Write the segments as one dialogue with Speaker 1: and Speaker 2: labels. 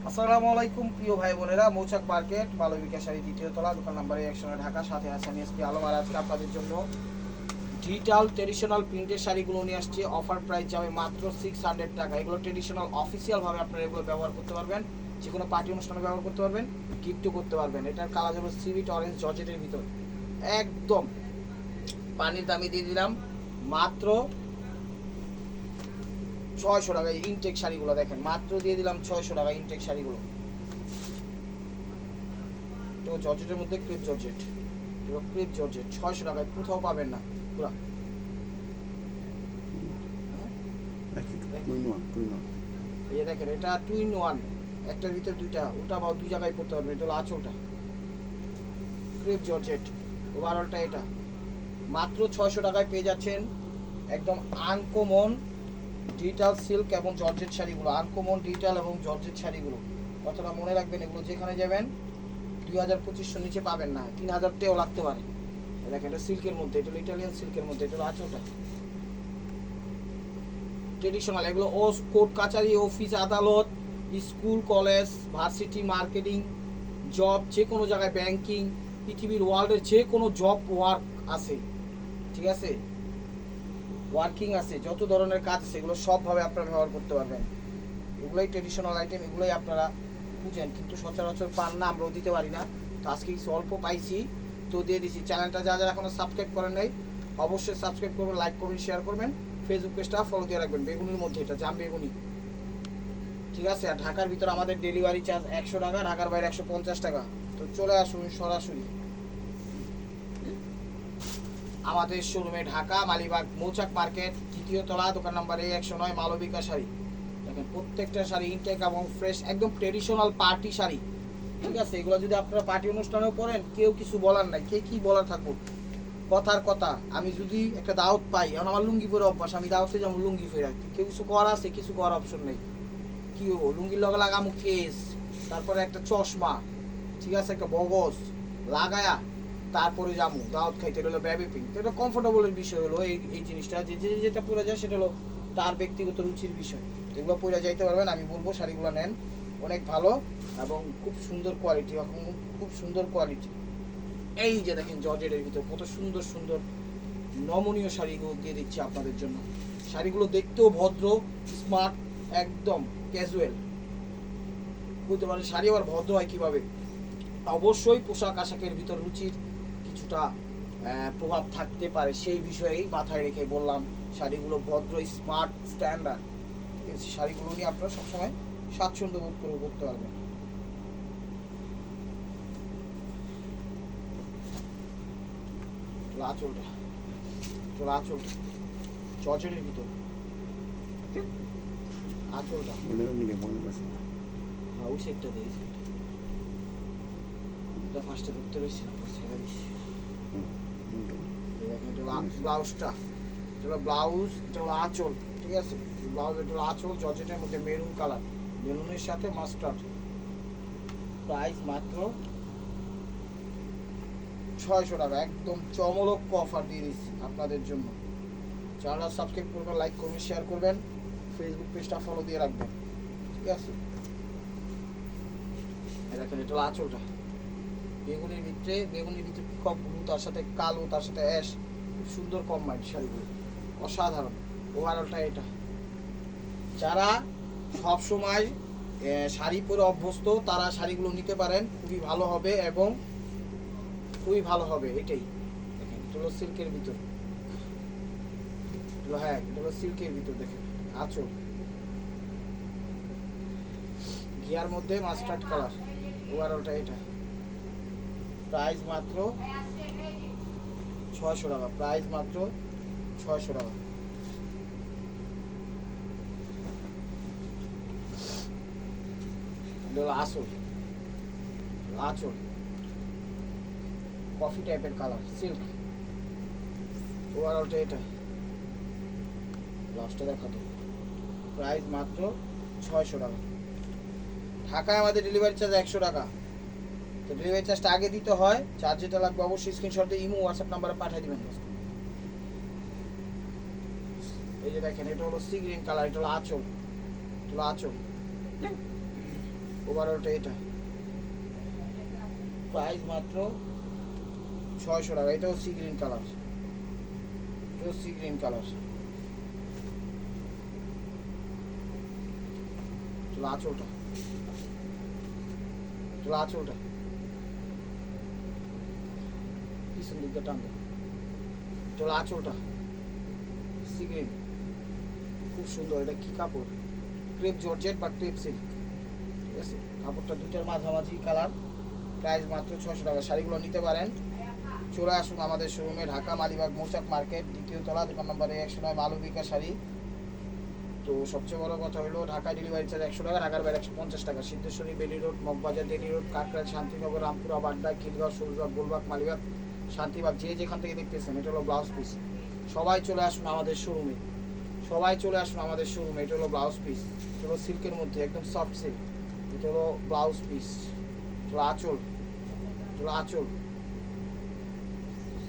Speaker 1: আসসালামু আলাইকুম প্রিয় ভাই বোনেরা, মৌচাক মার্কেট মালবিকা শাড়ি দ্বিতীয় তলা, দোকান নাম্বার 100 ঢাকা। সাথে আছে আমি এসপি আলম। আর আজকে আপনাদের জন্য ডিজিটাল ট্রেডিশনাল প্রিন্টের শাড়িগুলো নিয়ে আসছি। অফার প্রাইস যাবে মাত্র 600 টাকা। এগুলো ট্রেডিশনাল অফিসিয়াল ভাবে আপনারা এগুলো ব্যবহার করতে পারবেন, যে কোনো পার্টি অনুষ্ঠানে ব্যবহার করতে পারবেন, গিফটও করতে পারবেন। এটার কালার যাবে সিভিট অরেঞ্জ জর্জেটের ভিতর, একদম পানির দামে দিয়ে দিলাম মাত্র 600 টাকা। ইনটেক শাড়িগুলো দেখেন, মাত্র দিয়ে দিলাম 600 টাকা ইনটেক শাড়িগুলো। তো জর্জেটের মধ্যে ক্রিপ জর্জেট, ক্রিপ জর্জেট 600 টাকায় কোথাও পাবেন না। পুরো এই দেখেন, এটা 2 in 1, একটার ভিতরে দুইটা, ওটা বা দুই জায়গায় পড়তে পারবেন। এটা হলো আঁচলটা, ক্রিপ জর্জেট। ওভারঅলটা এটা মাত্র 600 টাকায় পেয়ে যাচ্ছেন। একদম আনকমন ডিজিটাল সিল্ক এবং জর্জেট শাড়িগুলো, আনকমন ডিজিটাল এবং জর্জেট শাড়িগুলো। কথাটা মনে রাখবেন, এগুলো যেখানে যাবেন 2000-2500 নিচে পাবেন না, 3000 টাকাও লাগতে পারে। দেখেন, এটা সিল্কের মধ্যে, এটা হলো ইটালিয়ান সিল্কের মধ্যে, এটা হলো আঁচলটা। ট্রেডিশনাল এগুলো ও কোর্ট কাচারি, অফিস আদালত, school college varsity, marketing, job, যে কোনো জায়গায় ব্যাংকিং, পৃথিবীর ওয়ার্ল্ডের যে কোনো জব ওয়ার্ক আছে, ঠিক আছে, ওয়ার্কিং আছে, যত ধরনের কাজ আছে এগুলো সবভাবে আপনারা ব্যবহার করতে পারবেন। এগুলোই ট্রেডিশনাল আইটেম, এগুলোই আপনারা বুঝেন, কিন্তু সচরাচর পান না, আমরাও দিতে পারি না। তো আজকে কিছু অল্প পাইছি, তো দিয়ে দিছি। চ্যানেলটা যারা এখনো সাবস্ক্রাইব করেন নাই অবশ্যই সাবস্ক্রাইব করবেন, লাইক করবেন, শেয়ার করবেন। ফেসবুক পেজটা ফলো দিয়ে রাখবেন। বেগুনির মধ্যে এটা জাম বেগুনি, ঠিক আছে। আর ঢাকার ভিতরে আমাদের ডেলিভারি চার্জ 100 টাকা, ঢাকার বাইরে 150 টাকা। তো চলে আসুন সরাসরি আমাদের শোরুমে, ঢাকা মালিবাগ মৌচাক মার্কেট দ্বিতীয় তলা, দোকান নাম্বার 109, মালবিকা শাড়ি। দেখেন প্রত্যেকটা শাড়ি ইনটেক এবং ফ্রেশ, একদম ট্রেডিশনাল পার্টি শাড়ি, ঠিক আছে। এগুলো যদি আপনারা পার্টি অনুষ্ঠানেও পরেন, কেউ কিছু বলার নাই, কে কি বলার থাকুক, কথার কথা। আমি যদি একটা দাওয়াত পাই, এখন আমার লুঙ্গি পরে অভ্যাস, আমি দাওয়াতে যেমন লুঙ্গি পরে রাখি, কেউ কিছু করা আছে, কিছু করার অপশন নেই। কি হবো, লুঙ্গির লগে লাগামু কেস, তারপরে একটা চশমা, ঠিক আছে, একটা বগস লাগায়া তারপরে যাবো দাওয়াত খাইতে। হলো বেবি পিঙ্ক, তো এটা কমফোর্টেবলের বিষয় হলো এই জিনিসটা, যে যেটা পরে যায় সেটা হলো তার ব্যক্তিগত রুচির বিষয়। এগুলো পরে যাইতে পারবেন, আমি বলবো শাড়িগুলো নেন, অনেক ভালো এবং খুব সুন্দর কোয়ালিটি, এবং খুব সুন্দর কোয়ালিটি। এই যে দেখেন জর্জেটের ভিতর কত সুন্দর সুন্দর নমনীয় শাড়িগুলো দিয়ে দিচ্ছি আপনাদের জন্য। শাড়িগুলো দেখতেও ভদ্র, স্মার্ট, একদম ক্যাজুয়াল। বুঝতে পারেন শাড়ি আবার ভদ্র হয় কিভাবে। অবশ্যই পোশাক আশাকের ভিতর রুচির কিছুটা প্রভাব থাকতে পারে, সেই বিষয়েই মাথায় রেখে বললাম শাড়িগুলো ভদ্র, স্মার্ট, স্ট্যান্ডার্ড। শাড়িগুলো নিয়ে আপনারা সবসময় স্বাচ্ছন্দ্য বোধ করে করতে পারবেন। আঁচলটা, আঁচলটা জর্জেটের ভিতর, আঁচলটা ওই সেটটা দিয়ে ফার্স্টে ধরতে পেরেছি না, ছেড়ে দিচ্ছি। দেখেন এটা ব্লাউজটা, এটা হলো ব্লাউজ, এটা হলো আঁচল, ঠিক আছে। ব্লাউজ, এটা হলো আঁচল, জর্জেটের মধ্যে মেরুন কালার, মেরুনের সাথে মাস্টার্ড। প্রাইস মাত্র 600 টাকা, একদম চমলক্ষ অফার দিয়ে দিচ্ছি আপনাদের জন্য। চ্যানেলটা সাবস্ক্রাইব করবেন, লাইক করবেন, শেয়ার করবেন, ফেসবুক পেজটা ফলো দিয়ে রাখবেন, ঠিক আছে। দেখেন এটা হলো আঁচলটা, বেগুনির ভিতরে খুব ব্লু, তার সাথে কালো, তার সাথে অ্যাশ, খুব সুন্দর কম্বাইন্ড শাড়িগুলো, অসাধারণ। ওভারঅলটা এটা, যারা সব সময় শাড়ি পরে অভ্যস্ত তারা শাড়িগুলো নিতে পারেন, খুবই ভালো হবে এবং খুবই ভালো হবে। এটাই দেখেন, এটা হলো সিল্কের ভিতর, হ্যাঁ এটা হলো সিল্কের ভিতর। দেখেন আঁচল, ঘিয়ার মধ্যে মাস্টার্ড কালার, ওভারঅলটা এটা। প্রাইস মাত্র 600 টাকা, প্রাইস মাত্র 600 টাকা। আঁচল, আঁচল কফি টাইপের কালার, সিল্ক, ওভারঅলটা এটা। লাস্টটা দেখাতো, প্রাইস মাত্র 600 টাকা। ঢাকায় আমাদের ডেলিভারি চার্জ 100 টাকা। তো ডেলিভারি চার্জটা আগে দিতে হয়, চার্জ যেটা লাগবে অবশ্যই স্ক্রিনশট দিয়ে ইমো হোয়াটসঅ্যাপ নাম্বারে পাঠিয়ে দিবেন। এই যে দেখেন, এটা হলো সি গ্রিন কালার, এটা হলো আঁচল, এটা হলো আঁচল। ওভারঅলটা এটা, প্রাইস মাত্র 600 টাকা। এটাও সি গ্রিন কালার, এটাও সি গ্রিন কালার। আঁচলটা, আঁচলটা পিছন দিকটা টানবে, চলো আঁচলটা সি গ্রিন, খুব সুন্দর। এটা কি কাপড়? ক্রেপ জর্জেট বা ক্রেপ সিল্ক, ঠিক আছে। কাপড়টা দুটার মাঝামাঝি কালার, প্রাইস মাত্র 600 টাকা। শাড়িগুলো নিতে পারেন, চলে আসুন আমাদের শোরুমে, ঢাকা মালিবাগ মৌচাক মার্কেট, দ্বিতীয় তলা, দোকান নম্বরে 109, মালবিকা শাড়ি। তো সবচেয়ে বড় কথা হলো ঢাকায় ডেলিভারি চার্জ 100 টাকা, ঢাকার বাইরে 150 টাকা। সিদ্ধেশ্বরী, বেলি রোড, মগবাজার, দেলি রোড, কাকরাইল, শান্তিনগর, রামপুরা, বাড্ডা, খিলগাঁও, সরুজবাগ, গোলবাগ, মালিবাগ, শান্তিবাগ, যে যেখান থেকে দেখতেছেন, এটা হলো ব্লাউজ পিস। সবাই চলে আসুন আমাদের শোরুমে, সবাই চলে আসুন আমাদের শোরুমে। এটা হলো ব্লাউজ পিস, এটা হলো সিল্কের মধ্যে, একদম সফট সিল্ক। এটা হলো ব্লাউজ পিস, এটা হলো আঁচল, এটা হলো আঁচল।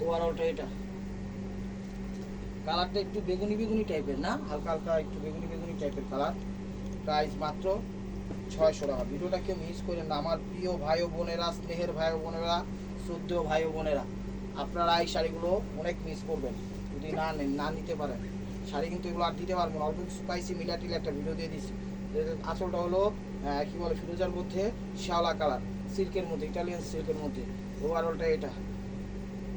Speaker 1: ওভারঅলটা এটা, কালারটা একটু বেগুনি বেগুনি টাইপের না, হালকা হালকা একটু বেগুনি বেগুনি টাইপের কালার। প্রাইস মাত্র 600 টাকা। ভিডিওটা কেউ মিস করেন না আমার প্রিয় ভাই ও বোনেরা, স্নেহের ভাই ও বোনেরা, শ্রদ্ধেয় ভাই ও বোনেরা, আপনারা এই শাড়িগুলো অনেক মিস করবেন যদি না নেন, না নিতে পারেন। শাড়ি কিন্তু এগুলো আর দিতে পারবো না, অল্প স্পাইসি মিলাটিলে একটা ভিডিও দিয়ে দিচ্ছি। আঁচলটা হলো কী বলে, ফিরোজার মধ্যে শ্যাওলা কালার, সিল্কের মধ্যে, ইটালিয়ান সিল্কের মধ্যে। ওভারঅলটা এটা।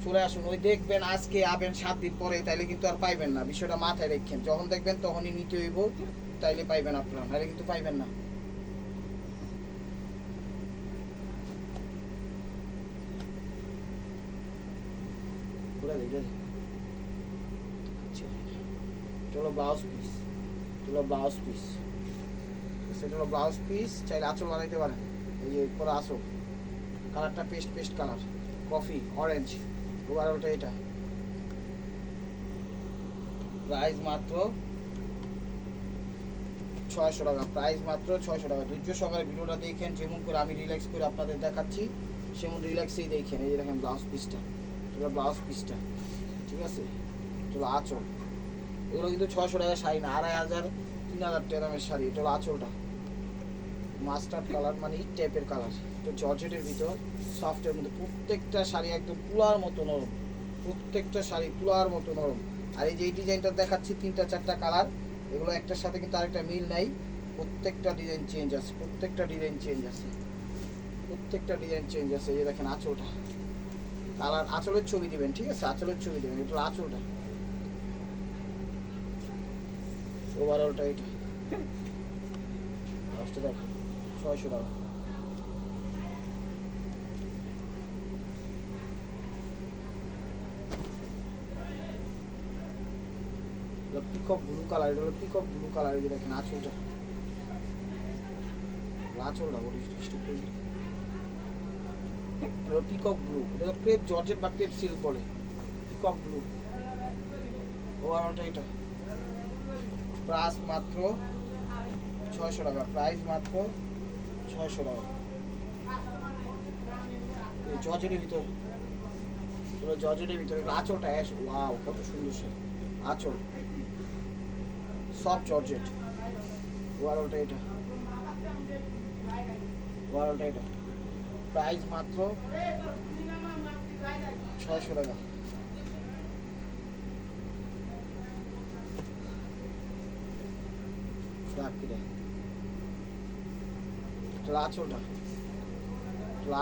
Speaker 1: চলে আসুন, ওই দেখবেন আজকে আবেন 7 দিন পরে, তাইলে কিন্তু আর পাইবেন না। বিষয়টা মাথায় রেখেন, যখন দেখবেন তখনই নিতে হইব, তাইলে পাইবেন আপনারা, নাহলে কিন্তু পাইবেন না। এটা হলো ব্লাউজ পিস, এটা হলো ব্লাউজ পিস, সেটা হলো ব্লাউজ পিস। চাইলে আঁচল বানাইতে পারেন, এই যে পরে আঁচল, কালারটা paste paste colour, coffee orange. ওভারঅলটা এটা, প্রাইস মাত্র 600 টাকা, প্রাইস মাত্র 600 টাকা। ধৈর্য সহকারে ভিডিওটা দেখেন, যেমন করে আমি রিল্যাক্স করে আপনাদের দেখাচ্ছি সেমন রিল্যাক্সেই দেখেন। এই যে দেখেন ব্লাউজ পিসটা, এটা ব্লাউজ পিসটা, ঠিক আছে। এটা আঁচল, এগুলো কিন্তু 600 টাকা শাড়ি না, 2500 3000 টাকা দামের শাড়ি। এটা হলো আঁচলটা, মাস্টার্ড কালার, মানে এই টাইপের কালার। তো জর্জেটের ভিতর, সফটের মধ্যে, প্রত্যেকটা শাড়ি একদম তুলার মতো নরম, প্রত্যেকটা শাড়ি তুলার মতো নরম। আর এই যে এই ডিজাইনটা দেখাচ্ছি, 3টা 4টা কালার, এগুলো একটার সাথে কিন্তু আরেকটা মিল নাই, প্রত্যেকটা ডিজাইন চেঞ্জ আছে, প্রত্যেকটা ডিজাইন চেঞ্জ আছে, প্রত্যেকটা ডিজাইন চেঞ্জ আছে। এই যে দেখেন আঁচলটা, কালার, আঁচলের ছবি দিবেন, ঠিক আছে, আঁচলের ছবি দিবেন। এটা আঁচলটা, ওভারঅলটা এটা, দেখেন 600 টাকা। পিকক ব্লু কালার, এটা হলো পিকক ব্লু কালার। এই যে দেখেন আঁচলটা, আঁচলটা বলি পিকক ব্লু, এটা ক্রেপ জর্জেট বা ক্রেপ সিল্ক বলে, পিকক ব্লু। ওভারঅলটা এটা, প্রাইস মাত্র 600 টাকা, প্রাইস মাত্র 600 টাকা। জর্জেটের ভিতর, জর্জেটের ভিতরে আঁচলটা অ্যাশ, ওয়াও কত সুন্দর সে আঁচল, সফট জর্জেট। ওভারঅলটা এটা, ওভারঅলটা এটা, প্রাইস মাত্র 600 টাকা। আঁচলটা,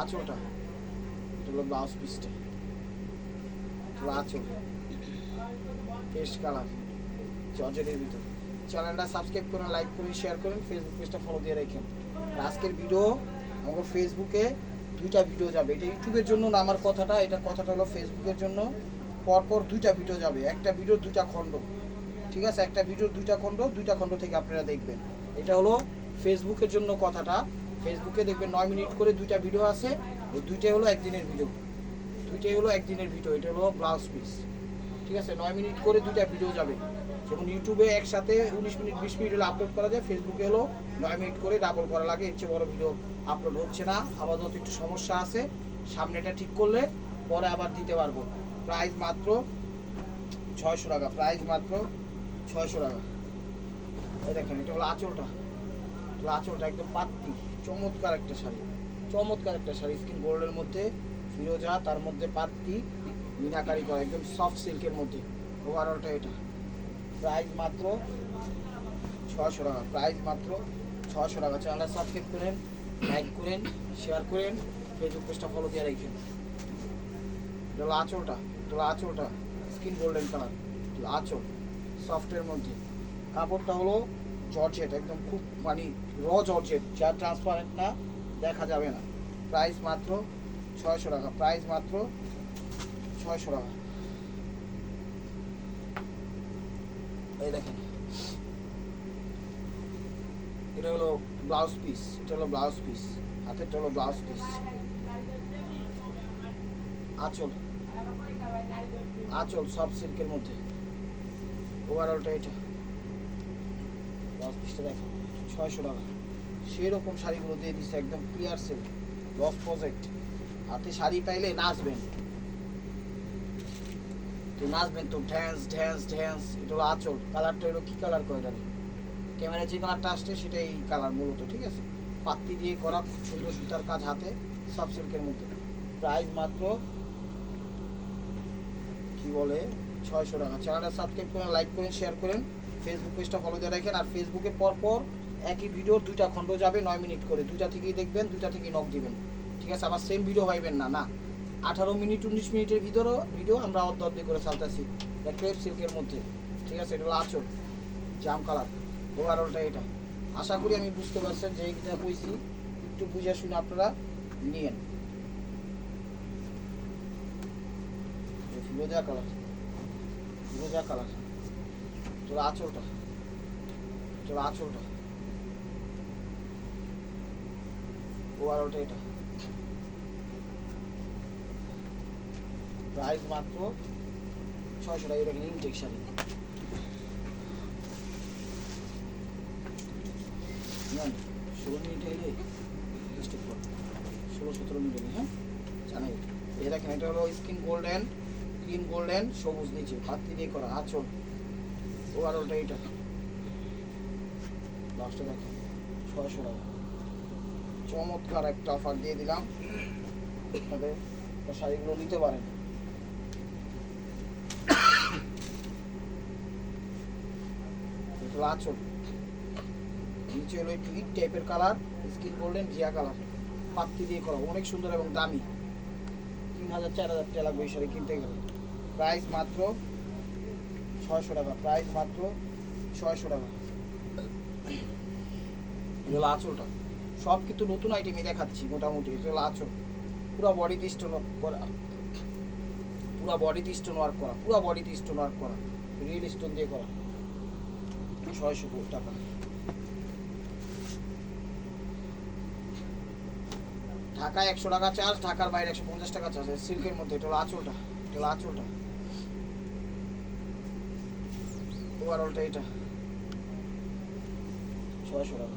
Speaker 1: আঁচলটা, এটা হলো ব্লাউজ পিসটা, আঁচল পেস্ট কালার জর্জেটের ভিতর। চ্যানেলটা সাবস্ক্রাইব করুন, লাইক করুন, শেয়ার করুন, ফেসবুক পেজটা ফলো দিয়ে রাখেন। আজকের ভিডিও আমার ফেসবুকে 2টা ভিডিও যাবে, এটা ইউটিউবের জন্য না আমার কথাটা, এটা কথাটা হলো ফেসবুকের জন্য। পরপর 2টা ভিডিও যাবে, একটা ভিডিও 2টা খণ্ড, ঠিক আছে, একটা ভিডিও 2টা খণ্ড, 2টা খণ্ড থেকে আপনারা দেখবেন। এটা হলো ফেসবুকের জন্য কথাটা, ফেসবুকে দেখবেন 9 মিনিট করে 2টা ভিডিও আছে, এই 2টাই হলো একদিনের ভিডিও, 2টাই হলো একদিনের ভিডিও। এটা হলো ব্লাউজ পিস, ঠিক আছে, 9 মিনিট করে 2টা ভিডিও যাবে। যেমন ইউটিউবে একসাথে 19 মিনিট 20 মিনিট হলে আপলোড করা যায়, ফেসবুকে হলো 9 মিনিট করে ডাবল করা লাগে, এর চেয়ে বড় ভিডিও আপলোড হচ্ছে না। আপাতত একটু সমস্যা আছে, সামনে এটা ঠিক করলে পরে আবার দিতে পারবো। প্রাইস মাত্র 600 টাকা, প্রাইস মাত্র 600 টাকা। এই দেখেন এটা হলো আঁচলটা, আঁচলটা একদম পাত্তি, চমৎকার একটা শাড়ি, চমৎকার একটা শাড়ি, স্কিন গোল্ডের মধ্যে ফিরোজা, তার মধ্যে পাত্তি মিনাকারি করা, একদম সফট সিল্কের মধ্যে। ওভারঅলটা এটা প্রাইস মাত্র 600 টাকা, প্রাইস মাত্র 600 টাকা। চ্যানেলটা সাবস্ক্রাইব করেন, লাইক করেন, শেয়ার করেন, ফেসবুক পেজটা ফলো দিয়ে রাখেন। এটা হলো আঁচলটা, এটা হলো আঁচলটা স্কিন গোল্ডেন কালার, আঁচল সফটের মধ্যে। কাপড়টা হলো জর্জেট, একদম খুব মানে জর্জেট, যা ট্রান্সপারেন্ট না, দেখা যাবে না। প্রাইস মাত্র 600 টাকা, প্রাইস মাত্র 600 টাকা। এই দেখেন, এটা হলো ব্লাউজ পিস, এটা হলো ব্লাউজ পিস, হাতেরটা হলো ব্লাউজ পিস। আঁচল, আঁচল সব সিল্কের মধ্যে। ওভারঅলটা এটা, ব্লাউজ পিসটা দেখেন 600 টাকা। সেরকম শাড়িগুলো দিয়ে দিচ্ছে, একদম ক্লিয়ার সেল, লস প্রজেক্ট। হাতে শাড়ি পাইলে নাচবেন, তো নাচবেন তো, ড্যান্স ড্যান্স ড্যান্স। এটা হলো আঁচল, কালারটা হলো কি কালার করে জানি, ক্যামেরায় যে কালারটা আসছে সেটাই কালার মূলত, ঠিক আছে। পাত্তি দিয়ে করা খুব সুন্দর সুতার কাজ, হাতে সব সিল্কের মধ্যে। প্রাইস মাত্র কি বলে 600 টাকা। চ্যানেলটা সাবস্ক্রাইব করেন, লাইক করেন, শেয়ার করেন, ফেসবুক পেজটা ফলো দিয়ে রাখেন। আর ফেসবুকে পরপর একই ভিডিওর 2টা খণ্ড যাবে 9 মিনিট করে, 2টা থেকেই দেখবেন, 2টা থেকেই নক দিবেন, ঠিক আছে। আবার সেম ভিডিও পাইবেন না, না 18 মিনিট 19 মিনিটের ভিডিও আমরা অর্ধ করে চালতেছি, ক্রেপ সিল্কের মধ্যে, ঠিক আছে। এটা হলো আঁচল জাম কালার। ওভারঅলটা এটা। আশা করি আমি বুঝতে পারছেন যে এইটা কইছি, একটু বুঝে শুনে আপনারা নিয়েন। ফিরোজা কালার, ফিরোজা কালার। তোর আঁচলটা, তোর আঁচলটা, ওভারঅলটা এটা। প্রাইস মাত্র 600 টাকা। এটা ইনটেক শাড়ি, 16 মিনিট এলে 16-17 মিনিট এলে, হ্যাঁ জানাই। এই দেখেন, এটা হলো স্কিন গোল্ডেন, গ্রিন গোল্ডেন সবুজ, নিচে পাত্তি দিয়ে করা আঁচল। ওভারঅলটা এইটা, লাস্টে দেখেন 600 টাকা। চমৎকার একটা অফার দিয়ে দিলাম, আপনাদের শাড়িগুলো নিতে পারেন। এটা আঁচল, নিচে হলো একটু ইট টাইপের কালার, স্কিন গোল্ডেন ঘিয়া কালার, পাত্তি দিয়ে করা, অনেক সুন্দর এবং দামি। 3000-4000 টাকা লাগবে এই শাড়ি কিনতে গেলে। প্রাইস মাত্র 600 টাকা, প্রাইস মাত্র 600 টাকা। এটা হলো আঁচলটা, সব কিন্তু নতুন আইটেমই দেখাচ্ছি মোটামুটি। এটা হলো আঁচল, পুরো বডিতে স্টোন করা, পুরো বডিতে স্টোন ওয়ার্ক করা, পুরো বডিতে স্টোন ওয়ার্ক করা, রিয়েল স্টোন দিয়ে করা। 600 টাকা। ঢাকায় 100 টাকা চার্জ, ঢাকার বাইরে 150 টাকা চার্জ, সিল্কের মধ্যে। এটা হলো আঁচলটা, এটা হলো আঁচলটা। ওভারঅলটা এটা 600 টাকা।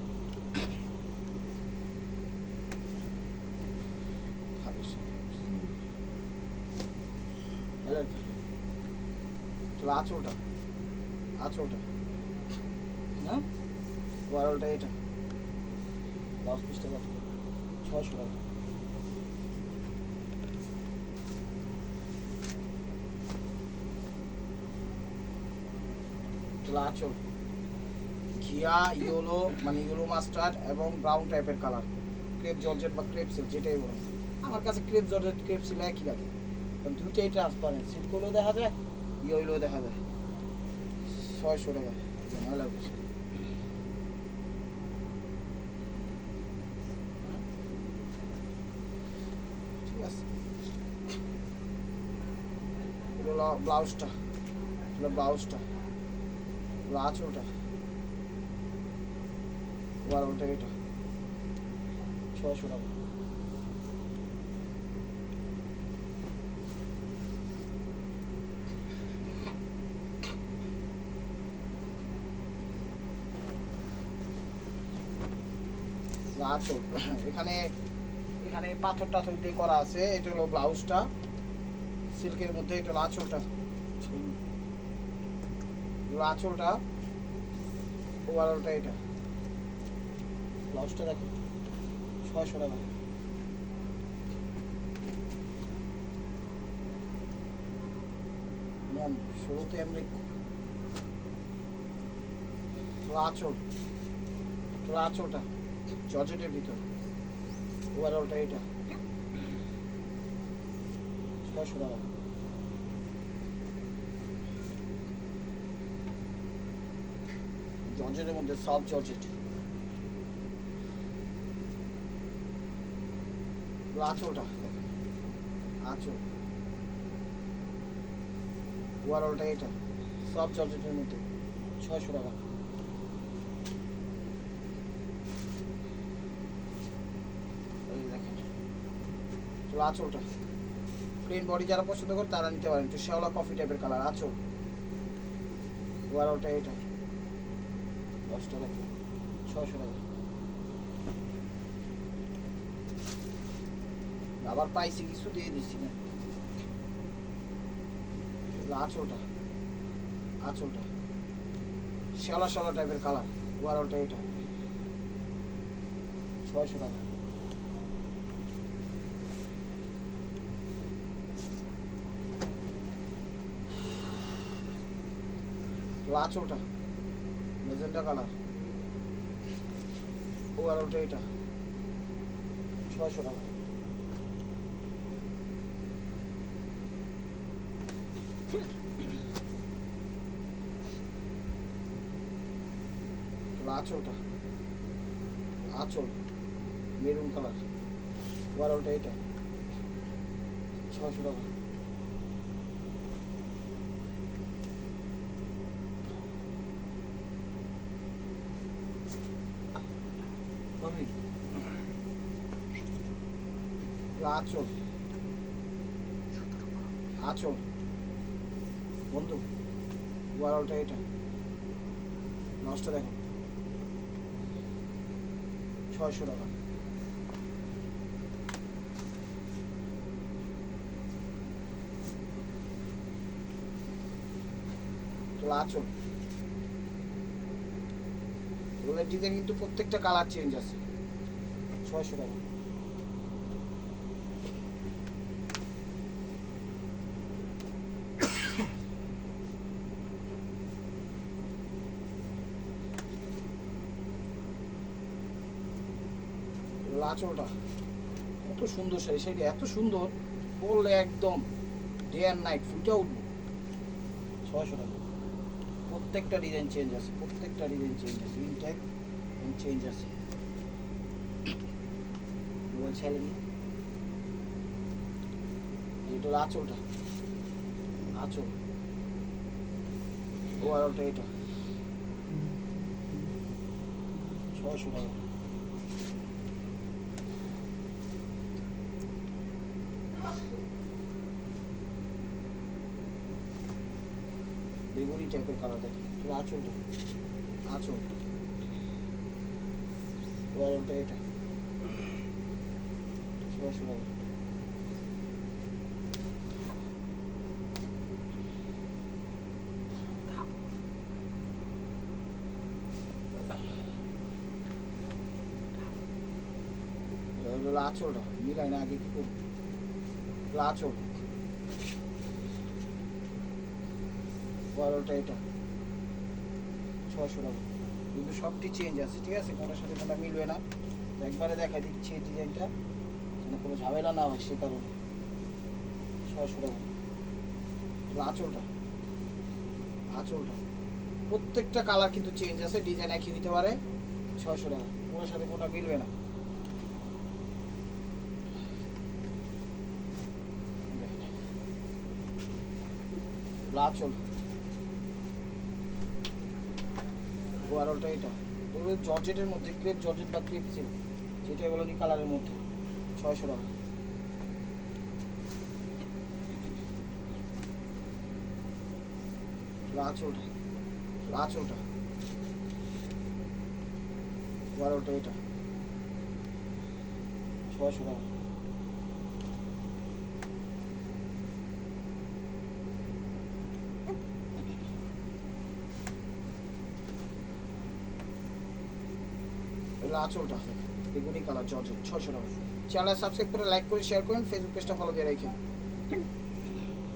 Speaker 1: আঁচলটা, আঁচলটা, হ্যাঁ ওভারঅলটা এটা। ব্লাউজ পিসটা 600 টাকা। আঁচল ঘিয়া ইয়েলো, মানে ইয়েলো মাস্টার্ড এবং ব্রাউন টাইপের কালার, ক্রেপ জর্জেট বা ক্রেপ সিল্ক যেটাই বলে। আমার কাছে ক্রেপ জর্জেট ক্রেপ সিল্ক একই লাগে, কারণ দুইটাই ট্রান্সপারেন্ট, সিল্ক হলেও দেখা যায়, ইয়ে হইলেও দেখা যায়। 600 টাকা। ঠিক আছে, এগুলো ব্লাউজটা, এগুলো ব্লাউজটা, এগুলো আঁচলটা, ওভারঅলটা এটা 600 টাকা। আঁচল, এখানে এখানে পাথর টাথর দিয়ে করা আছে। এটা হলো ব্লাউজটা সিল্কের মধ্যে, এটা হলো আঁচলটা, আঁচলটা, ওভারঅলটা এটা। ব্লাউজটা দেখো 600 টাকা। ম্যাম শুরুতে এমনি আঁচলটা জর্জেটের ভিতর, ওভারঅলটা এটা 600 টাকা। জর্জেটের মধ্যে সফট জর্জেট, আঁচলটা আঁচল, ওভারঅলটা এটা সফট জর্জেটের মধ্যে 600 টাকা। আঁচলটা প্লেন বডি যারা পছন্দ করে তারা নিতে পারেন, একটু শ্যাওলা কফি টাইপের কালার আঁচল, ওভারঅলটা এটা 10 টাকা 600 টাকা। আবার পাইছি কিছু দিয়ে দিচ্ছি না। আঁচলটা শ্যাওলা শ্যাওলা টাইপের কালার, ওভারঅলটা এটা 600 টাকা। আঁচলটা মেজেন্টা কালার, ওভারঅলটা এটা 600 টাকা। আঁচল মেরুন কালার, ওভারঅলটা এটা 600 টাকা। আঁচল বন্ধু, ওভারঅলটা এটা নষ্ট দেখো 600 টাকা। আঁচল রোলের ডিজাইন কিন্তু প্রত্যেকটা কালার চেঞ্জ আছে 600 টাকা। আঁচলটা এত সুন্দর শাড়ি, শাড়ি এত সুন্দর বললে একদম ডে অ্যান্ড নাইট ফুটে উঠবো 600 টাকা। প্রত্যেকটা ডিজাইন চেঞ্জ আছে, ইনটেক চেঞ্জ আছে। মোবাইল ছেলে নিয়ে এটা আঁচলটা, আঁচল ওভারঅলটা এটা 600 টাকা। বেগুনি টাইপের কালার থাকে, আঁচলটা ওভারঅলটা এটা 600 টাকা। আঁচলটা মিলাই না, আগে কি করবো, আঁচল ওভারঅলটা এটা 600 টাকা। কিন্তু সবটি চেঞ্জ আছে, ঠিক আছে, কোনোটার সাথে কোনটা মিলবে না। একবারে দেখাই দিচ্ছি এই ডিজাইনটা, যেন কোনো ঝামেলা না হয় সে কারণে 600 টাকা। আঁচলটা প্রত্যেকটা কালার কিন্তু চেঞ্জ আছে, ডিজাইন একই হতে পারে 600 টাকা, কোনোটার সাথে কোনটা মিলবে না। আঁচল ওভারঅলটা এটা জর্জেটের মধ্যে, ক্রেপ জর্জেট বা ক্রেপ সিল্ক যেটা বলো নি কালারের মধ্যে 600 টাকা। আঁচলটা ওভারঅলটা এটা 600 টাকা। এটা আঁচলটা বেগুনি কালার জর্জেট 600 টাকা। চ্যানেল সাবস্ক্রাইব করে লাইক করে শেয়ার করেন, ফেসবুক পেজটা ফলো দিয়ে রাখেন।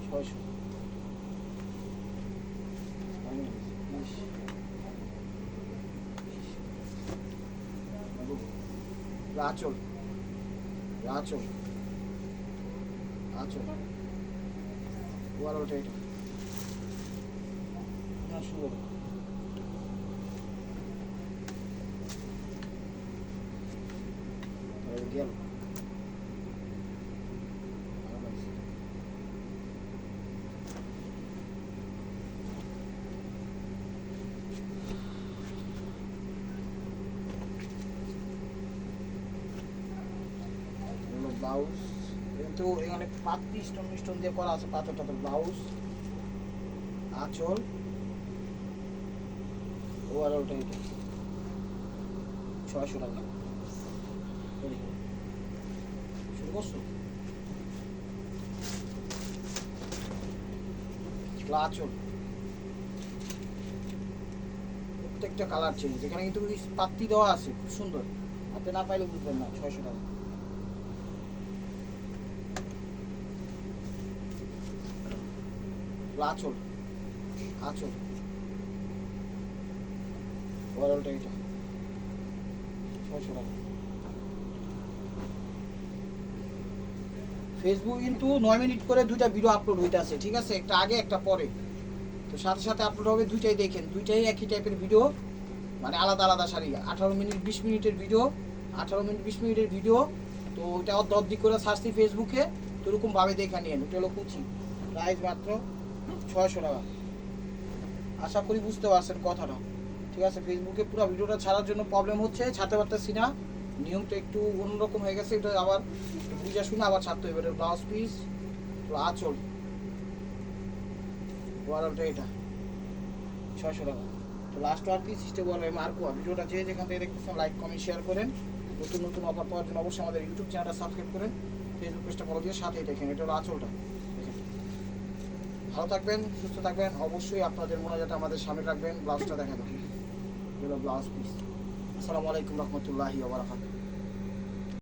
Speaker 1: 600 আঁচল আঁচল আঁচল ওয়ারটা এটা না সুন্দর গেল। ব্লাউজ কিন্তু এখানে পাতি স্টোন দিয়ে করা আছে, পাথর টাথর। ব্লাউজ আঁচল ওভারঅলটা এটা 600 টাকা। শুরু করছো আঁচল প্রত্যেকটা কালার চেঞ্জ, এখানে কিন্তু পাত্তি দেওয়া আছে, খুব সুন্দর। হাতে না পাইলে বুঝবেন না। 600 টাকা। আঁচল আঁচল ওভারঅলটা এটা 600 টাকা। ফেসবুক কিন্তু 9 মিনিট করে দুইটা ভিডিও আপলোড হইতে আছে, ঠিক আছে, একটা আগে একটা পরে, তো সাথে সাথে আপলোড হবে। দুইটাই দেখেন, দুইটাই একই টাইপের ভিডিও, মানে আলাদা আলাদা শাড়ি। 18 মিনিট 20 মিনিটের ভিডিও, 18 মিনিট 20 মিনিটের ভিডিও। তো ওইটা অর্ধেক করে সার্চি ফেসবুকে, তো এরকমভাবে দেখে নিন। ওটা হলো কুচি, প্রাইস মাত্র 600 টাকা। আশা করি বুঝতে পারছেন কথাটা, ঠিক আছে। ফেসবুকে পুরো ভিডিওটা ছাড়ার জন্য প্রবলেম হচ্ছে, ছাড়তে পারতেছি না, নিয়মটা একটু অন্যরকম হয়ে গেছে। এটা আবার বুঝে শুনে আবার ছাড়তে হবে। এটা ব্লাউজ পিস, আঁচল ওয়ারটা এটা 600 টাকা। তো লাস্ট ওয়ার পিস সিস্টেম বলে মার্কোয়া। ভিডিওটা যে যেখান থেকে দেখতেছেন লাইক কমেন্ট শেয়ার করেন। নতুন নতুন অফার পাওয়ার জন্য অবশ্যই আমাদের ইউটিউব চ্যানেলটা সাবস্ক্রাইব করেন, ফেসবুক পেজটা ফলো দিয়ে সাথেই দেখেন। এটা হলো আঁচলটা। ভালো থাকবেন, সুস্থ থাকবেন, অবশ্যই আপনাদের মনোযোগটা আমাদের সামনে রাখবেন। ব্লাউজটা দেখা দেবেন, এগুলো ব্লাউজ পিস। আসসালামু আলাইকুম রহমতুল্লাহি ওয়া বারাকাতুহু।